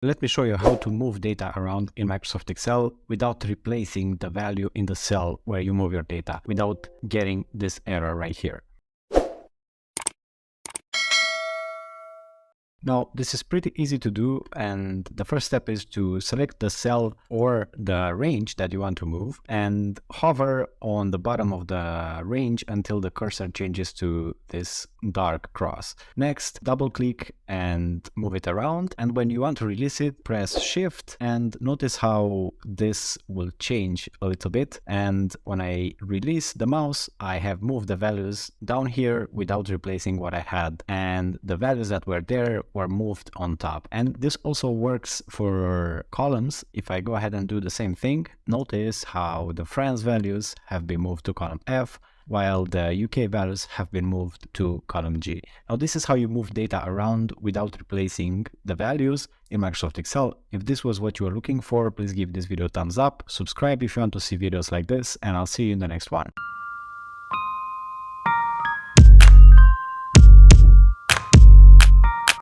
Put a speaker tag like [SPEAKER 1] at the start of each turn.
[SPEAKER 1] Let me show you how to move data around in Microsoft Excel without replacing the value in the cell where you move your data, without getting this error right here. Now, this is pretty easy to do, and the first step is to select the cell or the range that you want to move and hover on the bottom of the range until the cursor changes to this dark cross. Next, double click and move it around, and when you want to release it, press Shift, and notice how this will change a little bit. And when I release the mouse, I have moved the values down here without replacing what I had, and the values that were there were moved on top. And this also works for columns. If I go ahead and do the same thing, notice how the France values have been moved to column F, while the UK values have been moved to column G. Now, this is how you move data around without replacing the values in Microsoft Excel. If this was what you were looking for, please give this video a thumbs up, subscribe if you want to see videos like this, and I'll see you in the next one.